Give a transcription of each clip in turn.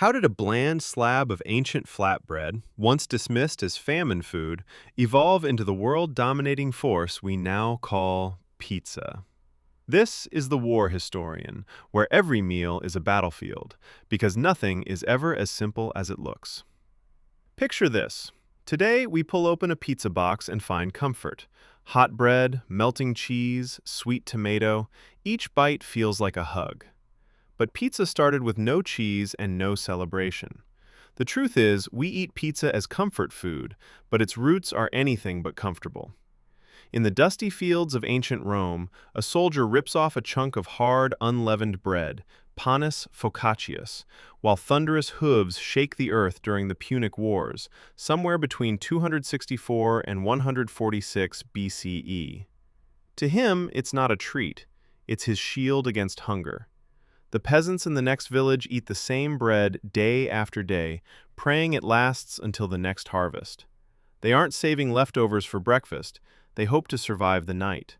How did a bland slab of ancient flatbread, once dismissed as famine food, evolve into the world-dominating force we now call pizza? This is the War Historian, where every meal is a battlefield, because nothing is ever as simple as it looks. Picture this. Today, we pull open a pizza box and find comfort. Hot bread, melting cheese, sweet tomato, each bite feels like a hug. But pizza started with no cheese and no celebration. The truth is, we eat pizza as comfort food, but its roots are anything but comfortable. In the dusty fields of ancient Rome, a soldier rips off a chunk of hard, unleavened bread, panis focaccius, while thunderous hooves shake the earth during the Punic Wars, somewhere between 264 and 146 BCE. To him, it's not a treat. It's his shield against hunger. The peasants in the next village eat the same bread day after day, praying it lasts until the next harvest. They aren't saving leftovers for breakfast. They hope to survive the night.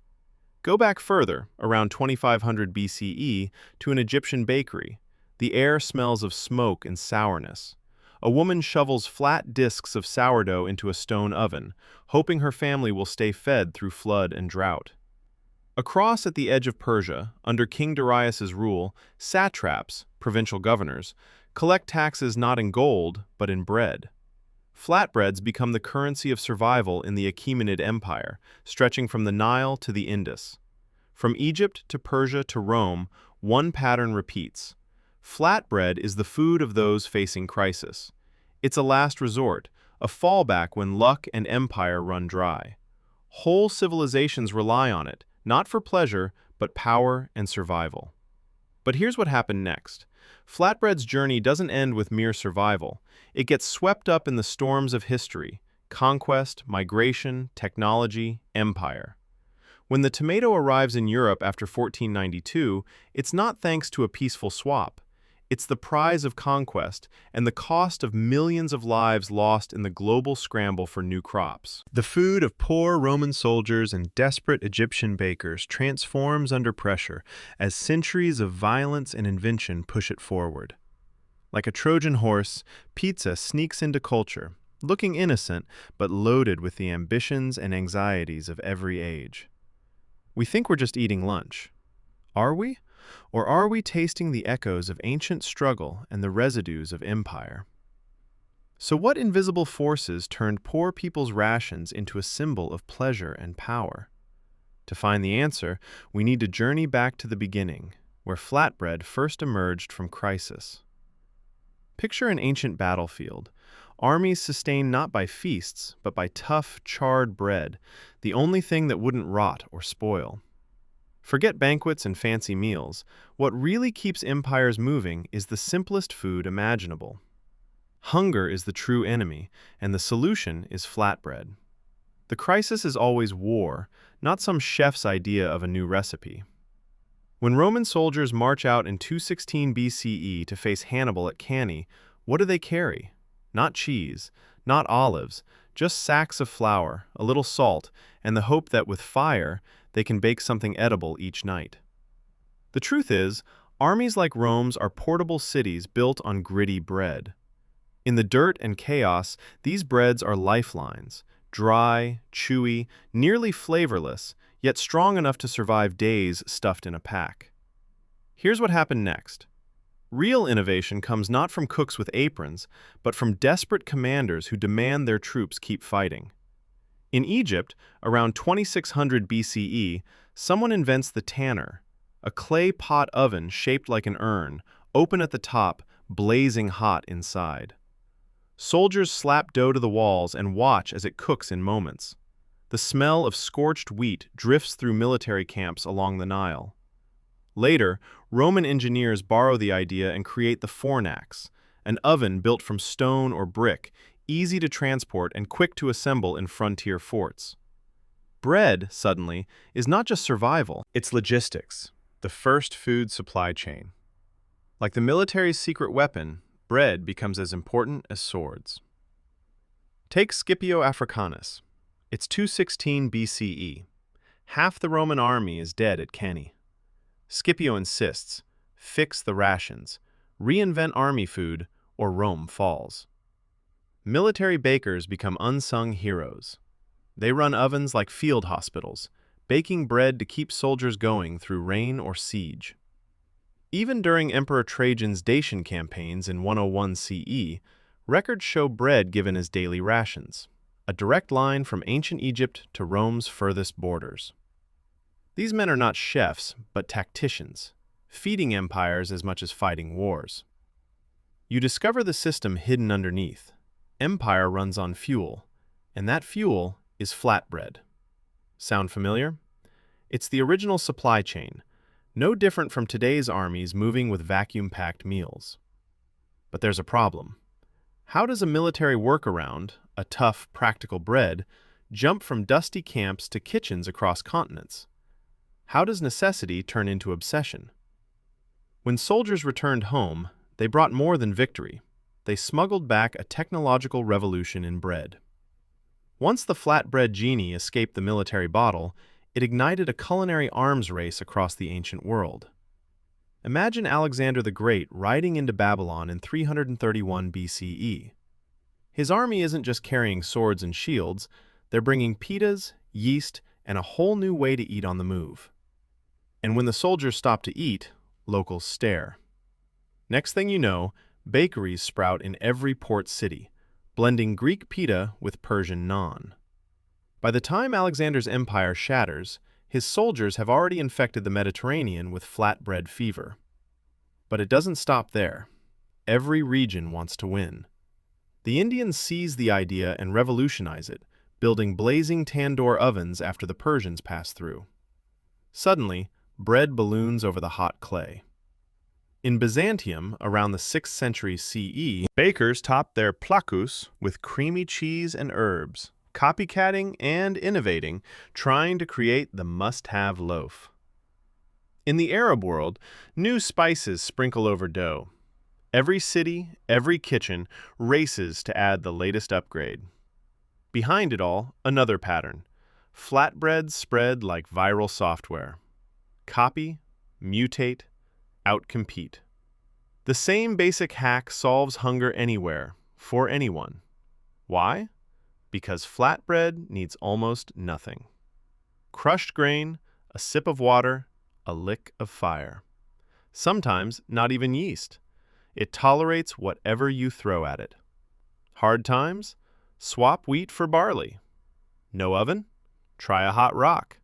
Go back further, around 2500 BCE, to an Egyptian bakery. The air smells of smoke and sourness. A woman shovels flat discs of sourdough into a stone oven, hoping her family will stay fed through flood and drought. Across at the edge of Persia, under King Darius's rule, satraps, provincial governors, collect taxes not in gold, but in bread. Flatbreads become the currency of survival in the Achaemenid Empire, stretching from the Nile to the Indus. From Egypt to Persia to Rome, one pattern repeats. Flatbread is the food of those facing crisis. It's a last resort, a fallback when luck and empire run dry. Whole civilizations rely on it, not for pleasure, but power and survival. But here's what happened next. Flatbread's journey doesn't end with mere survival. It gets swept up in the storms of history: conquest, migration, technology, empire. When the tomato arrives in Europe after 1492, it's not thanks to a peaceful swap. It's the prize of conquest and the cost of millions of lives lost in the global scramble for new crops. The food of poor Roman soldiers and desperate Egyptian bakers transforms under pressure as centuries of violence and invention push it forward. Like a Trojan horse, pizza sneaks into culture, looking innocent but loaded with the ambitions and anxieties of every age. We think we're just eating lunch. Are we? Or are we tasting the echoes of ancient struggle and the residues of empire? So what invisible forces turned poor people's rations into a symbol of pleasure and power? To find the answer, we need to journey back to the beginning, where flatbread first emerged from crisis. Picture an ancient battlefield. Armies sustained not by feasts, but by tough, charred bread, the only thing that wouldn't rot or spoil. Forget banquets and fancy meals. What really keeps empires moving is the simplest food imaginable. Hunger is the true enemy, and the solution is flatbread. The crisis is always war, not some chef's idea of a new recipe. When Roman soldiers march out in 216 BCE to face Hannibal at Cannae, what do they carry? Not cheese, not olives, just sacks of flour, a little salt, and the hope that with fire, they can bake something edible each night. The truth is, armies like Rome's are portable cities built on gritty bread. In the dirt and chaos, these breads are lifelines, dry, chewy, nearly flavorless, yet strong enough to survive days stuffed in a pack. Here's what happened next. Real innovation comes not from cooks with aprons, but from desperate commanders who demand their troops keep fighting. In Egypt, around 2600 BCE, someone invents the tanner, a clay pot oven shaped like an urn, open at the top, blazing hot inside. Soldiers slap dough to the walls and watch as it cooks in moments. The smell of scorched wheat drifts through military camps along the Nile. Later, Roman engineers borrow the idea and create the fornax, an oven built from stone or brick, easy to transport and quick to assemble in frontier forts. Bread, suddenly, is not just survival, it's logistics, the first food supply chain. Like the military's secret weapon, bread becomes as important as swords. Take Scipio Africanus. It's 216 BCE. Half the Roman army is dead at Cannae. Scipio insists, fix the rations, reinvent army food, or Rome falls. Military bakers become unsung heroes. They run ovens like field hospitals, baking bread to keep soldiers going through rain or siege. Even during Emperor Trajan's Dacian campaigns in 101 CE, records show bread given as daily rations, a direct line from ancient Egypt to Rome's furthest borders. These men are not chefs, but tacticians, feeding empires as much as fighting wars. You discover the system hidden underneath. Empire runs on fuel, and that fuel is flatbread. Sound familiar? It's the original supply chain, no different from today's armies moving with vacuum-packed meals. But there's a problem. How does a military workaround, a tough, practical bread, jump from dusty camps to kitchens across continents? How does necessity turn into obsession? When soldiers returned home, they brought more than victory. They smuggled back a technological revolution in bread. Once the flatbread genie escaped the military bottle, it ignited a culinary arms race across the ancient world. Imagine Alexander the Great riding into Babylon in 331 BCE. His army isn't just carrying swords and shields, they're bringing pitas, yeast, and a whole new way to eat on the move. And when the soldiers stop to eat, locals stare. Next thing you know, bakeries sprout in every port city, blending Greek pita with Persian naan. By the time Alexander's empire shatters, his soldiers have already infected the Mediterranean with flatbread fever. But it doesn't stop there. Every region wants to win. The Indians seize the idea and revolutionize it, building blazing tandoor ovens after the Persians pass through. Suddenly, bread balloons over the hot clay. In Byzantium, around the 6th century CE, bakers topped their plakus with creamy cheese and herbs, copycatting and innovating, trying to create the must-have loaf. In the Arab world, new spices sprinkle over dough. Every city, every kitchen races to add the latest upgrade. Behind it all, another pattern. Flatbreads spread like viral software. Copy, mutate, outcompete. The same basic hack solves hunger anywhere, for anyone. Why? Because flatbread needs almost nothing. Crushed grain, a sip of water, a lick of fire. Sometimes not even yeast. It tolerates whatever you throw at it. Hard times? Swap wheat for barley. No oven? Try a hot rock.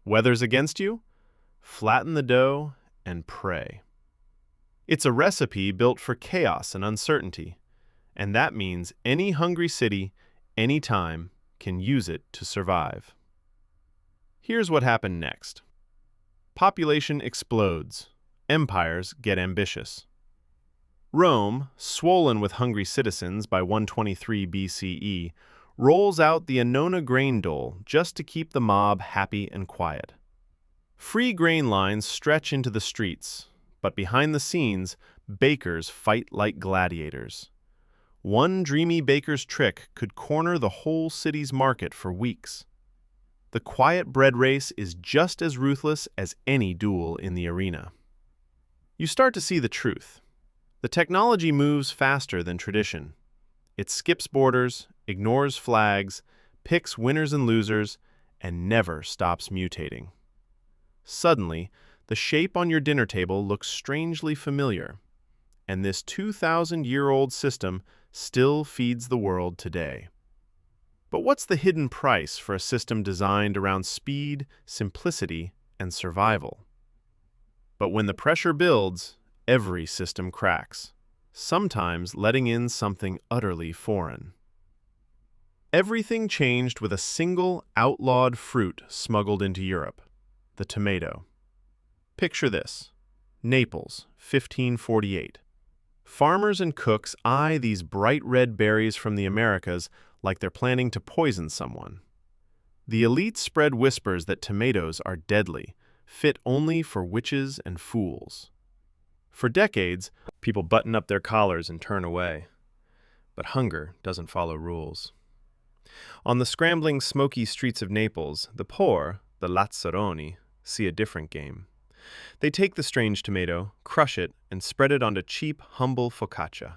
Weather's against you? Flatten the dough and pray. It's a recipe built for chaos and uncertainty, and that means any hungry city, anytime, can use it to survive. Here's what happened next. Population explodes. Empires get ambitious. Rome, swollen with hungry citizens by 123 BCE, rolls out the Annona grain dole just to keep the mob happy and quiet. Free grain lines stretch into the streets, but behind the scenes, bakers fight like gladiators. One dreamy baker's trick could corner the whole city's market for weeks. The quiet bread race is just as ruthless as any duel in the arena. You start to see the truth. The technology moves faster than tradition. It skips borders, ignores flags, picks winners and losers, and never stops mutating. Suddenly, the shape on your dinner table looks strangely familiar, and this 2,000-year-old system still feeds the world today. But what's the hidden price for a system designed around speed, simplicity, and survival? But when the pressure builds, every system cracks, sometimes letting in something utterly foreign. Everything changed with a single outlawed fruit smuggled into Europe, the tomato. Picture this. Naples, 1548. Farmers and cooks eye these bright red berries from the Americas like they're planning to poison someone. The elite spread whispers that tomatoes are deadly, fit only for witches and fools. For decades, people button up their collars and turn away. But hunger doesn't follow rules. On the scrambling, smoky streets of Naples, the poor, the lazzaroni, see a different game. They take the strange tomato, crush it, and spread it onto cheap, humble focaccia.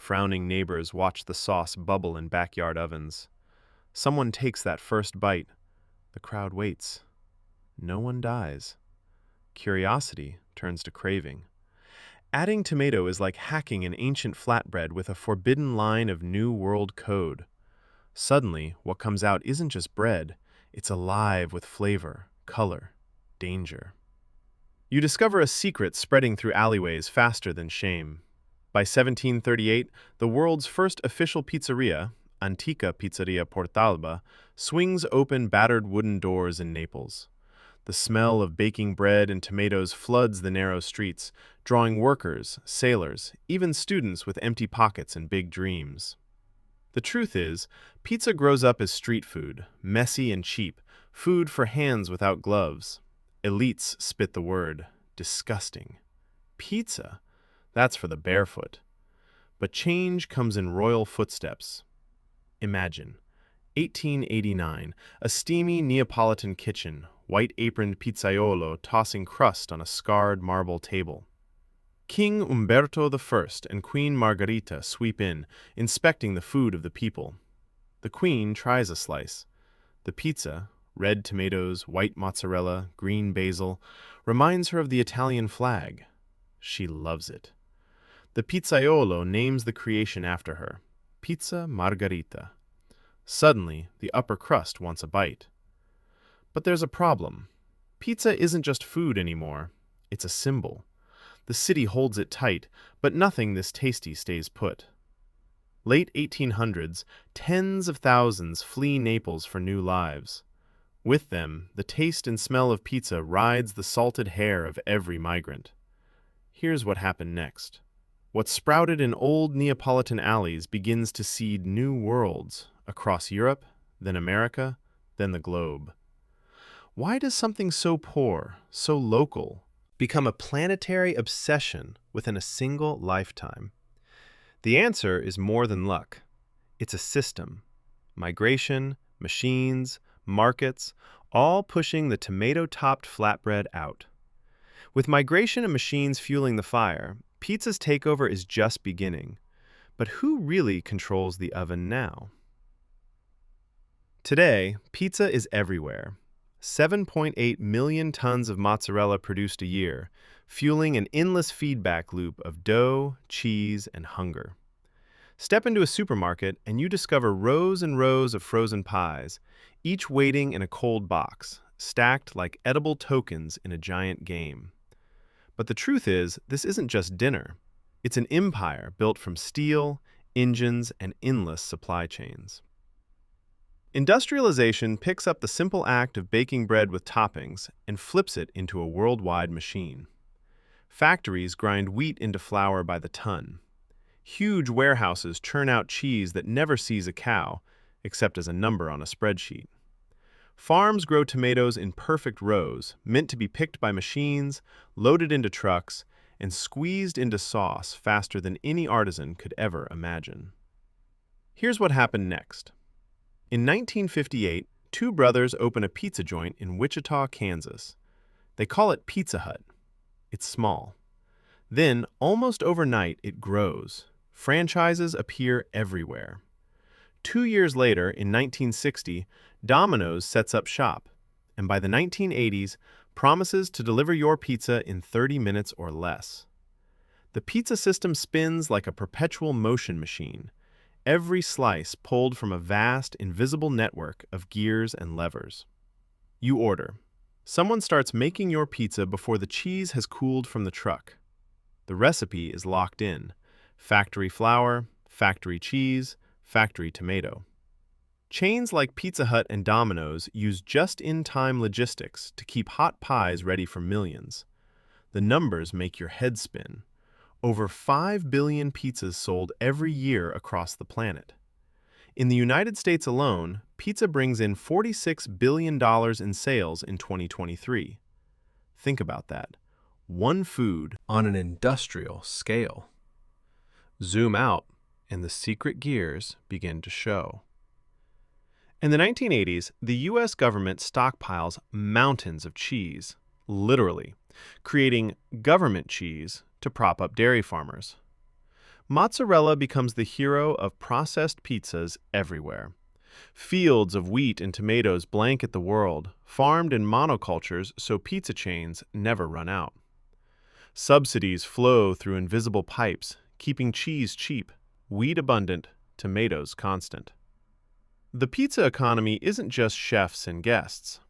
Frowning neighbors watch the sauce bubble in backyard ovens. Someone takes that first bite. The crowd waits. No one dies. Curiosity turns to craving. Adding tomato is like hacking an ancient flatbread with a forbidden line of New World code. Suddenly, what comes out isn't just bread, it's alive with flavor, color, danger. You discover a secret spreading through alleyways faster than shame. By 1738, the world's first official pizzeria, Antica Pizzeria Portalba, swings open battered wooden doors in Naples. The smell of baking bread and tomatoes floods the narrow streets, drawing workers, sailors, even students with empty pockets and big dreams. The truth is, pizza grows up as street food, messy and cheap, food for hands without gloves. Elites spit the word, disgusting. Pizza? That's for the barefoot. But change comes in royal footsteps. Imagine, 1889, a steamy Neapolitan kitchen, white-aproned pizzaiolo tossing crust on a scarred marble table. King Umberto I and Queen Margherita sweep in, inspecting the food of the people. The queen tries a slice. The pizza, red tomatoes, white mozzarella, green basil, reminds her of the Italian flag. She loves it. The pizzaiolo names the creation after her, Pizza Margherita. Suddenly, the upper crust wants a bite. But there's a problem. Pizza isn't just food anymore. It's a symbol. The city holds it tight, but nothing this tasty stays put. Late 1800s, tens of thousands flee Naples for new lives. With them, the taste and smell of pizza rides the salted hair of every migrant. Here's what happened next. What sprouted in old Neapolitan alleys begins to seed new worlds across Europe, then America, then the globe. Why does something so poor, so local, become a planetary obsession within a single lifetime? The answer is more than luck. It's a system. Migration, machines, markets, all pushing the tomato-topped flatbread out. With migration and machines fueling the fire, pizza's takeover is just beginning. But who really controls the oven now? Today, pizza is everywhere. 7.8 million tons of mozzarella produced a year, fueling an endless feedback loop of dough, cheese, and hunger. Step into a supermarket and you discover rows and rows of frozen pies, each waiting in a cold box, stacked like edible tokens in a giant game. But the truth is, this isn't just dinner. It's an empire built from steel, engines, and endless supply chains. Industrialization picks up the simple act of baking bread with toppings and flips it into a worldwide machine. Factories grind wheat into flour by the ton. Huge warehouses churn out cheese that never sees a cow, except as a number on a spreadsheet. Farms grow tomatoes in perfect rows, meant to be picked by machines, loaded into trucks, and squeezed into sauce faster than any artisan could ever imagine. Here's what happened next. In 1958, two brothers open a pizza joint in Wichita, Kansas. They call it Pizza Hut. It's small. Then, almost overnight, it grows. Franchises appear everywhere. 2 years later, in 1960, Domino's sets up shop, and by the 1980s, promises to deliver your pizza in 30 minutes or less. The pizza system spins like a perpetual motion machine, every slice pulled from a vast, invisible network of gears and levers. You order. Someone starts making your pizza before the cheese has cooled from the truck. The recipe is locked in. Factory flour, factory cheese, factory tomato. Chains like Pizza Hut and Domino's use just-in-time logistics to keep hot pies ready for millions. The numbers make your head spin. Over 5 billion pizzas sold every year across the planet. In the United States alone, pizza brings in $46 billion in sales in 2023. Think about that. One food on an industrial scale. Zoom out, and the secret gears begin to show. In the 1980s, the U.S. government stockpiles mountains of cheese, literally, creating government cheese to prop up dairy farmers. Mozzarella becomes the hero of processed pizzas everywhere. Fields of wheat and tomatoes blanket the world, farmed in monocultures so pizza chains never run out. Subsidies flow through invisible pipes, keeping cheese cheap, wheat abundant, tomatoes constant. The pizza economy isn't just chefs and guests.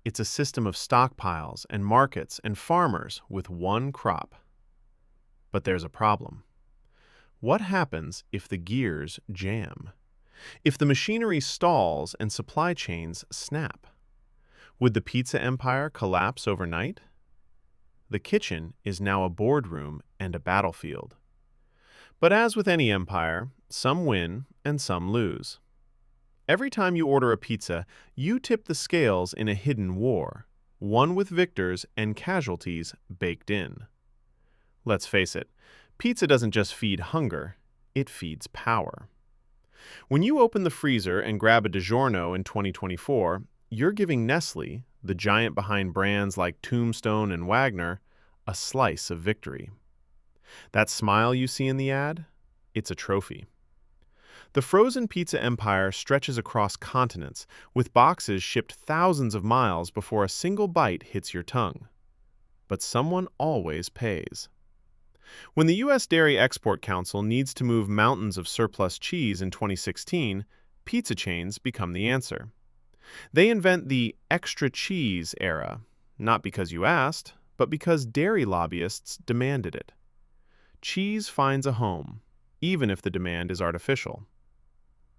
It's a system of stockpiles and markets and farmers with one crop. But there's a problem. What happens if the gears jam? If the machinery stalls and supply chains snap? Would the pizza empire collapse overnight? The kitchen is now a boardroom and a battlefield. But as with any empire, some win and some lose. Every time you order a pizza, you tip the scales in a hidden war, one with victors and casualties baked in. Let's face it, pizza doesn't just feed hunger, it feeds power. When you open the freezer and grab a DiGiorno in 2024, you're giving Nestle, the giant behind brands like Tombstone and Wagner, a slice of victory. That smile you see in the ad? It's a trophy. The frozen pizza empire stretches across continents, with boxes shipped thousands of miles before a single bite hits your tongue. But someone always pays. When the U.S. Dairy Export Council needs to move mountains of surplus cheese in 2016, pizza chains become the answer. They invent the extra cheese era, not because you asked, but because dairy lobbyists demanded it. Cheese finds a home, even if the demand is artificial.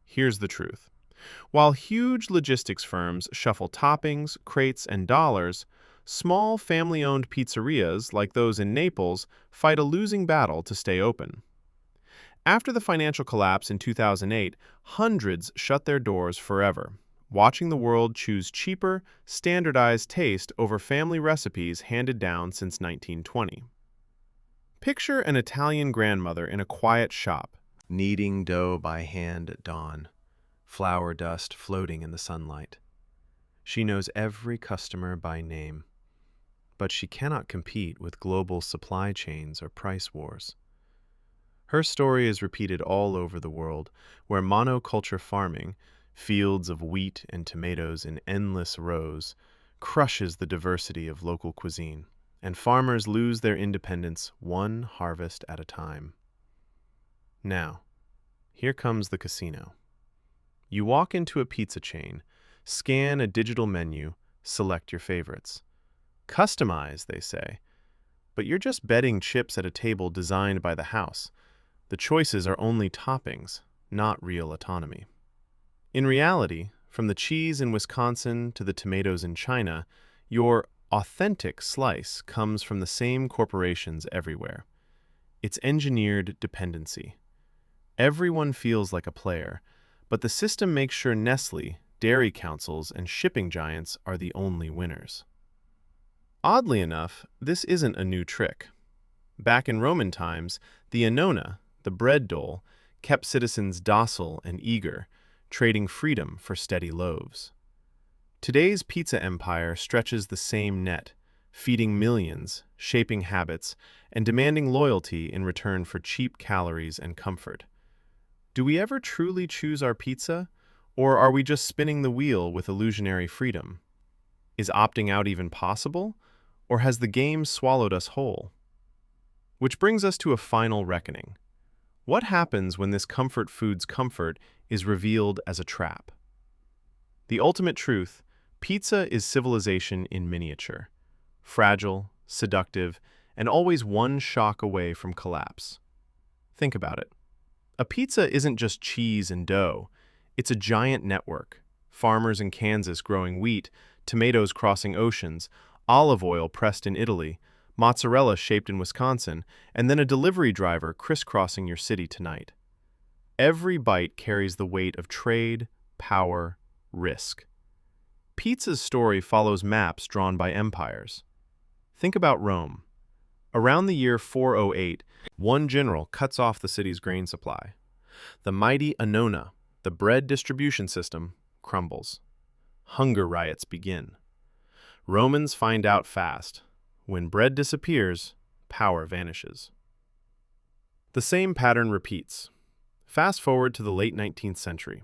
Here's the truth. While huge logistics firms shuffle toppings, crates, and dollars, small family-owned pizzerias like those in Naples fight a losing battle to stay open. After the financial collapse in 2008, hundreds shut their doors forever, watching the world choose cheaper, standardized taste over family recipes handed down since 1920. Picture an Italian grandmother in a quiet shop, kneading dough by hand at dawn, flour dust floating in the sunlight. She knows every customer by name, but she cannot compete with global supply chains or price wars. Her story is repeated all over the world, where monoculture farming, fields of wheat and tomatoes in endless rows, crushes the diversity of local cuisine, and farmers lose their independence one harvest at a time. Now, here comes the casino. You walk into a pizza chain, scan a digital menu, select your favorites. Customize, they say. But you're just betting chips at a table designed by the house. The choices are only toppings, not real autonomy. In reality, from the cheese in Wisconsin to the tomatoes in China, your authentic slice comes from the same corporations everywhere. It's engineered dependency. Everyone feels like a player, but the system makes sure Nestle, dairy councils, and shipping giants are the only winners. Oddly enough, this isn't a new trick. Back in Roman times, the annona, the bread dole, kept citizens docile and eager, trading freedom for steady loaves. Today's pizza empire stretches the same net, feeding millions, shaping habits, and demanding loyalty in return for cheap calories and comfort. Do we ever truly choose our pizza, or are we just spinning the wheel with illusionary freedom? Is opting out even possible, or has the game swallowed us whole? Which brings us to a final reckoning. What happens when this comfort food's comfort is revealed as a trap? The ultimate truth, pizza is civilization in miniature. Fragile, seductive, and always one shock away from collapse. Think about it. A pizza isn't just cheese and dough. It's a giant network. Farmers in Kansas growing wheat, tomatoes crossing oceans, olive oil pressed in Italy, mozzarella shaped in Wisconsin, and then a delivery driver crisscrossing your city tonight. Every bite carries the weight of trade, power, risk. Pizza's story follows maps drawn by empires. Think about Rome. Around the year 408, one general cuts off the city's grain supply. The mighty annona, the bread distribution system, crumbles. Hunger riots begin. Romans find out fast. When bread disappears, power vanishes. The same pattern repeats. Fast forward to the late 19th century.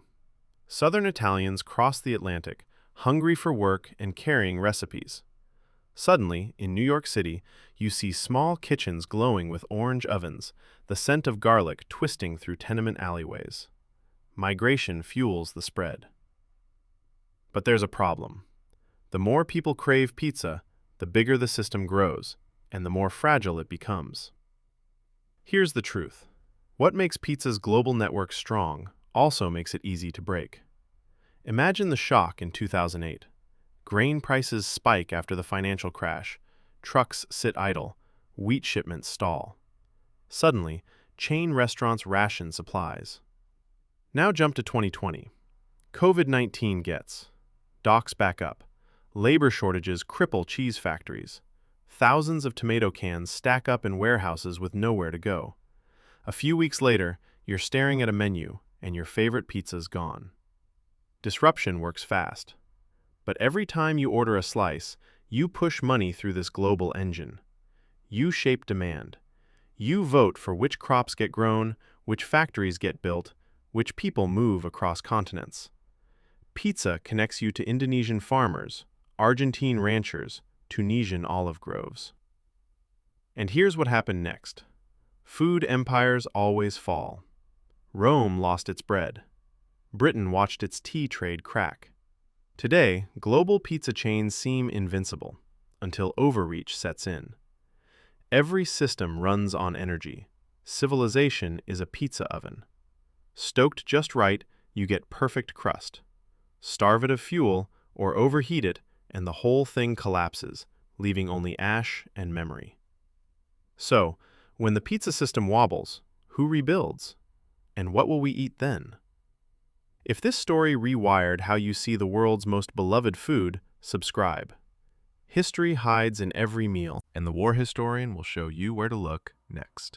Southern Italians crossed the Atlantic, hungry for work and carrying recipes. Suddenly, in New York City, you see small kitchens glowing with orange ovens, the scent of garlic twisting through tenement alleyways. Migration fuels the spread. But there's a problem. The more people crave pizza, the bigger the system grows, and the more fragile it becomes. Here's the truth. What makes pizza's global network strong also makes it easy to break. Imagine the shock in 2008. Grain prices spike after the financial crash, trucks sit idle, wheat shipments stall. Suddenly, chain restaurants ration supplies. Now jump to 2020. COVID-19 gets. Docks back up. Labor shortages cripple cheese factories. Thousands of tomato cans stack up in warehouses with nowhere to go. A few weeks later, you're staring at a menu, and your favorite pizza's gone. Disruption works fast. But every time you order a slice, you push money through this global engine. You shape demand. You vote for which crops get grown, which factories get built, which people move across continents. Pizza connects you to Indonesian farmers, Argentine ranchers, Tunisian olive groves. And here's what happened next. Food empires always fall. Rome lost its bread. Britain watched its tea trade crack. Today, global pizza chains seem invincible, until overreach sets in. Every system runs on energy. Civilization is a pizza oven. Stoked just right, you get perfect crust. Starve it of fuel, or overheat it, and the whole thing collapses, leaving only ash and memory. So, when the pizza system wobbles, who rebuilds? And what will we eat then? If this story rewired how you see the world's most beloved food, subscribe. History hides in every meal, and the war historian will show you where to look next.